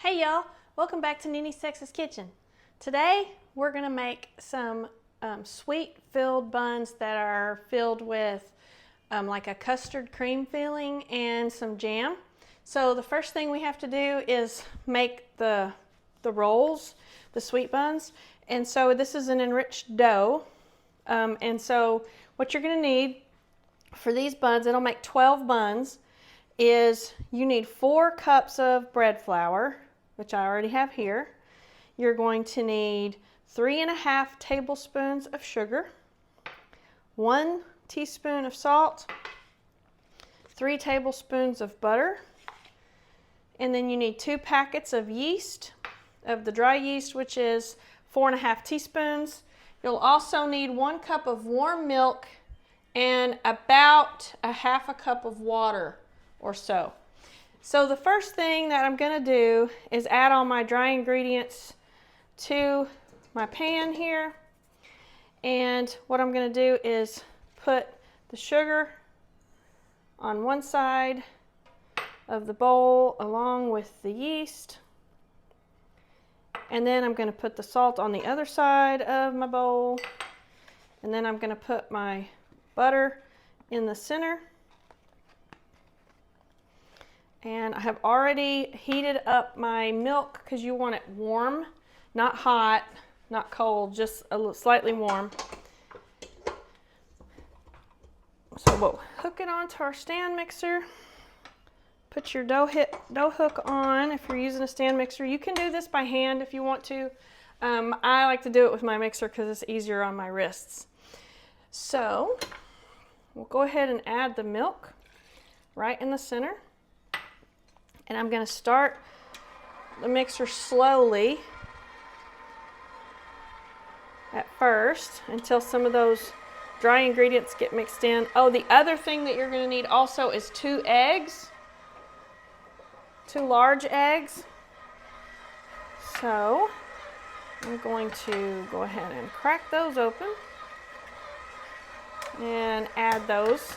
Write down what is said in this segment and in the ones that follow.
Hey y'all, welcome back to Nini's Texas Kitchen. Today we're going to make some sweet filled buns that are filled with like a custard cream filling and some jam. So the first thing we have to do is make the rolls, the sweet buns. And so this is an enriched dough. And so what you're going to need for these buns, it'll make 12 buns, is you need 4 cups of bread flour, which I already have here. You're going to need 3½ tablespoons of sugar, 1 teaspoon of salt, 3 tablespoons of butter, and then you need 2 packets of yeast, of the dry yeast, which is 4½ teaspoons. You'll also need 1 cup of warm milk and about ½ cup of water or so. So the first thing that I'm going to do is add all my dry ingredients to my pan here. And what I'm going to do is put the sugar on one side of the bowl along with the yeast. And then I'm going to put the salt on the other side of my bowl. And then I'm going to put my butter in the center. And I have already heated up my milk because you want it warm, not hot, not cold, just a little slightly warm. So we'll hook it onto our stand mixer. Put your dough hook on if you're using a stand mixer. You can do this by hand if you want to. I like to do it with my mixer because it's easier on my wrists. So we'll go ahead and add the milk right in the center. And I'm going to start the mixer slowly at first until some of those dry ingredients get mixed in. Oh, the other thing that you're going to need also is 2 eggs, 2 large eggs. So I'm going to go ahead and crack those open and add those.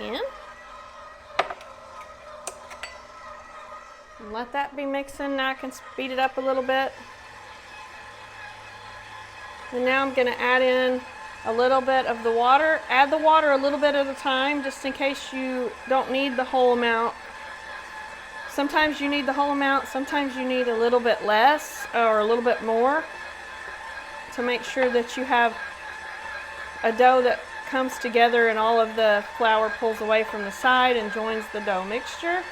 In. And let that be mixing. Now I can speed it up a little bit. And now I'm going to add in a little bit of the water. Add the water a little bit at a time just in case you don't need the whole amount. Sometimes you need the whole amount, sometimes you need a little bit less or a little bit more to make sure that you have a dough that comes together and all of the flour pulls away from the side and joins the dough mixture.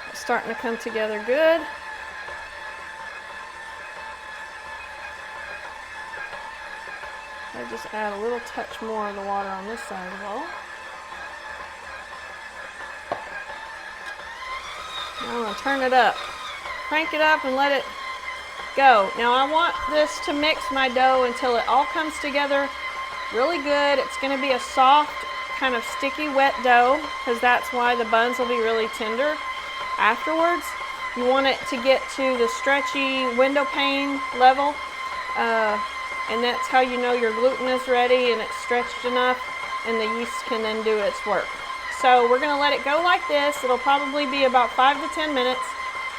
It's starting to come together good. I just add a little touch more of the water on this side of the bowl. Now I'm going to turn it up. Crank it up and let it go. Now I want this to mix my dough until it all comes together really good. It's going to be a soft, kind of sticky, wet dough because that's why the buns will be really tender afterwards. You want it to get to the stretchy window pane level, and that's how you know your gluten is ready and it's stretched enough and the yeast can then do its work. So we're going to let it go like this. It'll probably be about 5 to 10 minutes.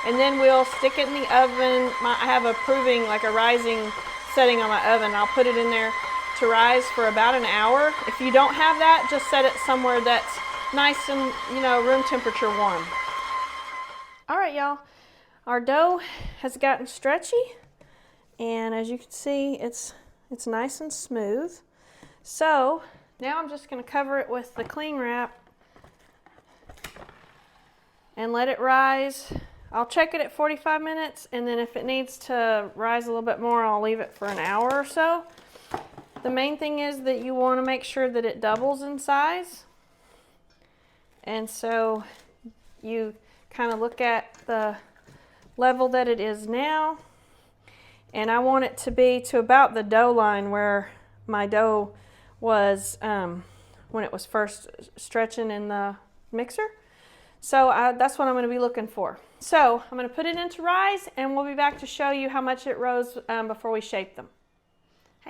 And then we'll stick it in the oven. I have a proving, like a rising setting on my oven. I'll put it in there to rise for about an hour. If you don't have that, just set it somewhere that's nice and, room temperature warm. All right, y'all. Our dough has gotten stretchy. And as you can see, it's nice and smooth. So now I'm just going to cover it with the cling wrap and let it rise. I'll check it at 45 minutes, and then if it needs to rise a little bit more, I'll leave it for an hour or so. The main thing is that you want to make sure that it doubles in size. And so you kind of look at the level that it is now, and I want it to be to about the dough line where my dough was when it was first stretching in the mixer. So that's what I'm going to be looking for. So I'm going to put it into rise, and we'll be back to show you how much it rose before we shape them.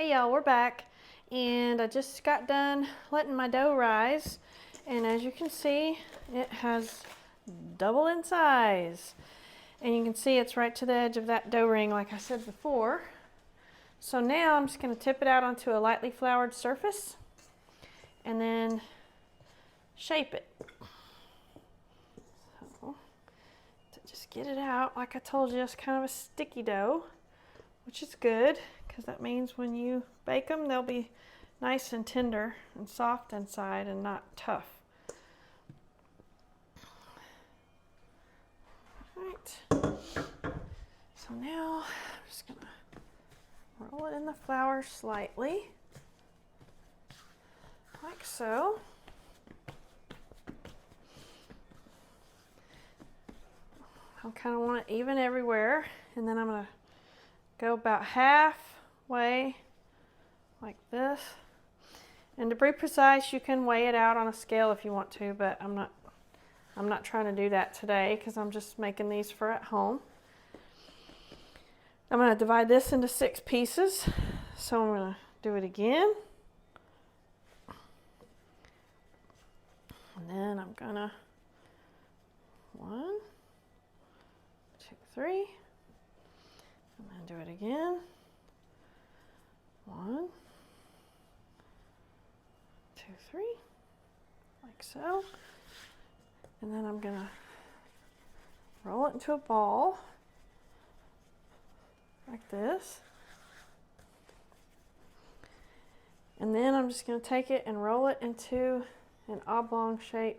Hey y'all, we're back, and I just got done letting my dough rise, and as you can see, it has doubled in size, and you can see it's right to the edge of that dough ring like I said before. So now I'm just going to tip it out onto a lightly floured surface and then shape it. So to just get it out, like I told you, it's kind of a sticky dough, which is good because that means when you bake them, they'll be nice and tender and soft inside and not tough. All right. So now I'm just going to roll it in the flour slightly, like so. I kind of want it even everywhere, and then I'm going to go about halfway like this. And to be precise, you can weigh it out on a scale if you want to, but I'm not trying to do that today because I'm just making these for at home. I'm going to divide this into 6 pieces, so I'm going to do it again. And then I'm going to 1, 2, 3, and then do it again. 1, 2, 3, like so. And then I'm going to roll it into a ball, like this. And then I'm just going to take it and roll it into an oblong shape,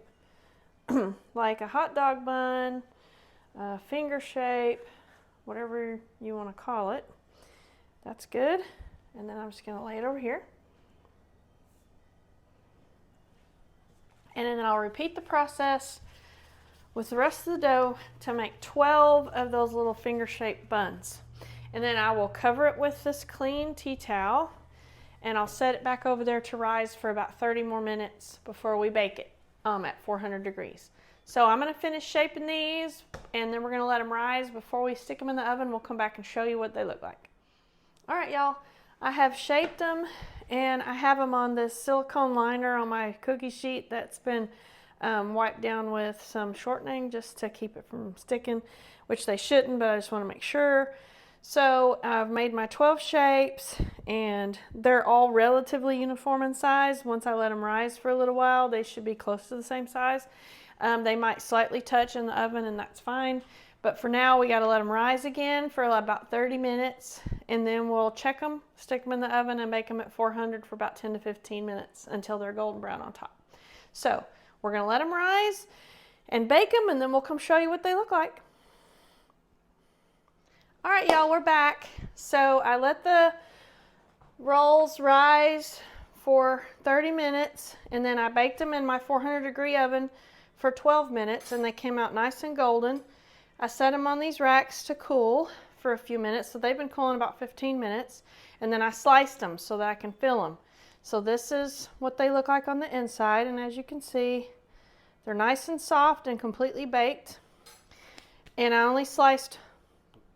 like a hot dog bun, a finger shape, whatever you want to call it. That's good. And then I'm just going to lay it over here. And then I'll repeat the process with the rest of the dough to make 12 of those little finger-shaped buns. And then I will cover it with this clean tea towel, and I'll set it back over there to rise for about 30 more minutes before we bake it at 400 degrees. So I'm going to finish shaping these, and then we're going to let them rise before we stick them in the oven. We'll come back and show you what they look like. All right, y'all, I have shaped them, and I have them on this silicone liner on my cookie sheet that's been wiped down with some shortening just to keep it from sticking, which they shouldn't, but I just want to make sure. So I've made my 12 shapes, and they're all relatively uniform in size. Once I let them rise for a little while, they should be close to the same size. They might slightly touch in the oven, and that's fine. But for now, we got to let them rise again for about 30 minutes, and then we'll check them, stick them in the oven, and bake them at 400 for about 10 to 15 minutes until they're golden brown on top. So we're going to let them rise and bake them, and then we'll come show you what they look like. All right, y'all, we're back. So I let the rolls rise for 30 minutes, and then I baked them in my 400-degree oven for 12 minutes, and they came out nice and golden. I set them on these racks to cool for a few minutes, so they've been cooling about 15 minutes, and then I sliced them so that I can fill them. So this is what they look like on the inside, and as you can see, they're nice and soft and completely baked. And I only sliced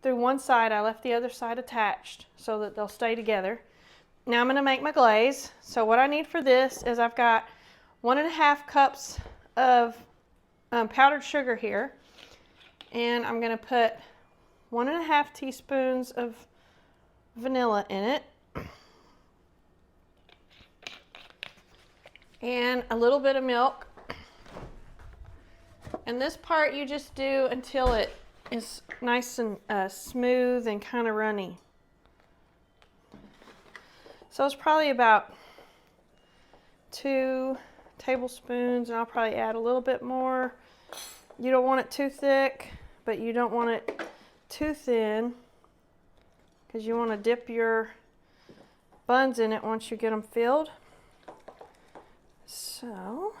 through one side. I left the other side attached so that they'll stay together. Now I'm going to make my glaze. So what I need for this is I've got 1.5 cups of powdered sugar here, and I'm going to put 1.5 teaspoons of vanilla in it, and a little bit of milk. And this part you just do until it is nice and smooth and kind of runny. So it's probably about 2 tablespoons, and I'll probably add a little bit more. You don't want it too thick, but you don't want it too thin, because you want to dip your buns in it once you get them filled. So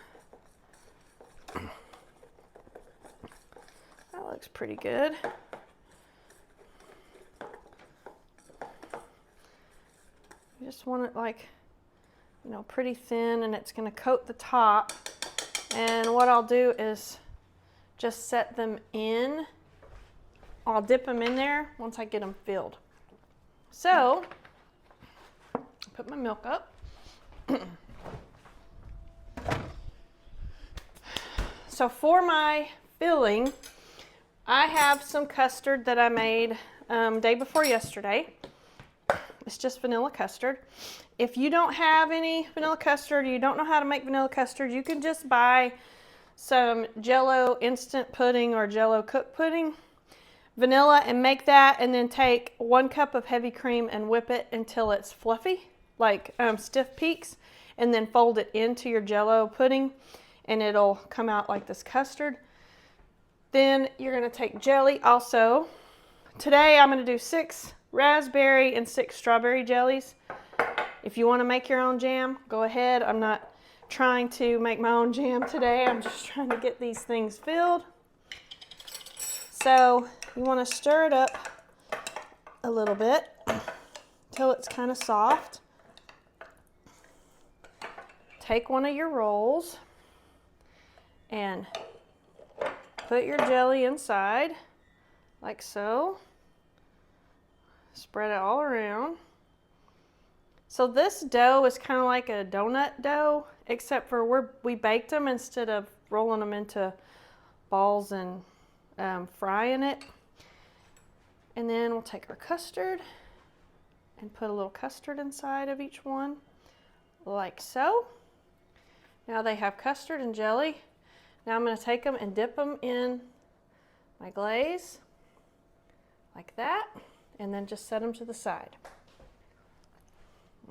that looks pretty good. You just want it like, you know, pretty thin, and it's going to coat the top. And what I'll do is just set them in. I'll dip them in there once I get them filled. So put my milk up. So for my filling, I have some custard that I made day before yesterday. It's just vanilla custard. If you don't have any vanilla custard, you don't know how to make vanilla custard, you can just buy some Jell-O instant pudding or Jell-O cooked pudding, vanilla, and make that, and then take 1 cup of heavy cream and whip it until it's fluffy, like stiff peaks, and then fold it into your Jell-O pudding, and it'll come out like this custard. Then you're going to take jelly also. Today I'm going to do 6 raspberry and 6 strawberry jellies. If you want to make your own jam, go ahead. I'm not trying to make my own jam today. I'm just trying to get these things filled. So you want to stir it up a little bit until it's kind of soft. Take one of your rolls and put your jelly inside like so. Spread it all around. So this dough is kind of like a donut dough, except for we baked them instead of rolling them into balls and frying it. And then we'll take our custard and put a little custard inside of each one, like so. Now they have custard and jelly. Now I'm going to take them and dip them in my glaze, like that, and then just set them to the side.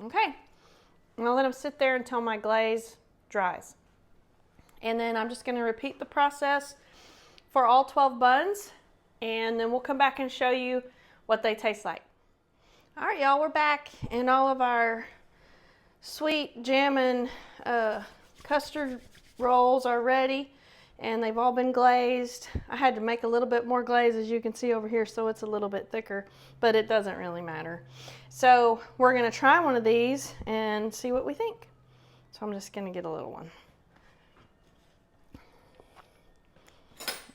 Okay, and I'll let them sit there until my glaze dries. And then I'm just going to repeat the process for all 12 buns, and then we'll come back and show you what they taste like. All right, y'all, we're back, and all of our sweet jam and custard rolls are ready, and they've all been glazed. I had to make a little bit more glaze, as you can see over here, so it's a little bit thicker, but it doesn't really matter. So we're going to try one of these and see what we think. So I'm just going to get a little one.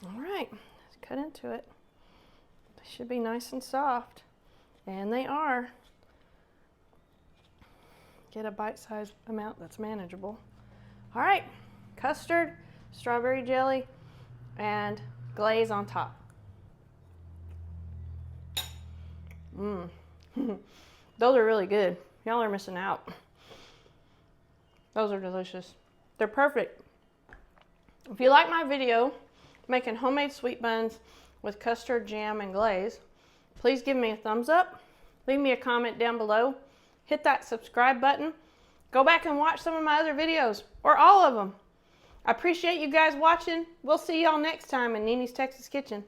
All right, let's cut into it. They should be nice and soft, and they are. Get a bite-sized amount that's manageable. All right, custard, strawberry jelly, and glaze on top. Those are really good. Y'all are missing out. Those are delicious. They're perfect. If you like my video making homemade sweet buns with custard, jam, and glaze, please give me a thumbs up. Leave me a comment down below. Hit that subscribe button. Go back and watch some of my other videos, or all of them. I appreciate you guys watching. We'll see y'all next time in Nini's Texas Kitchen.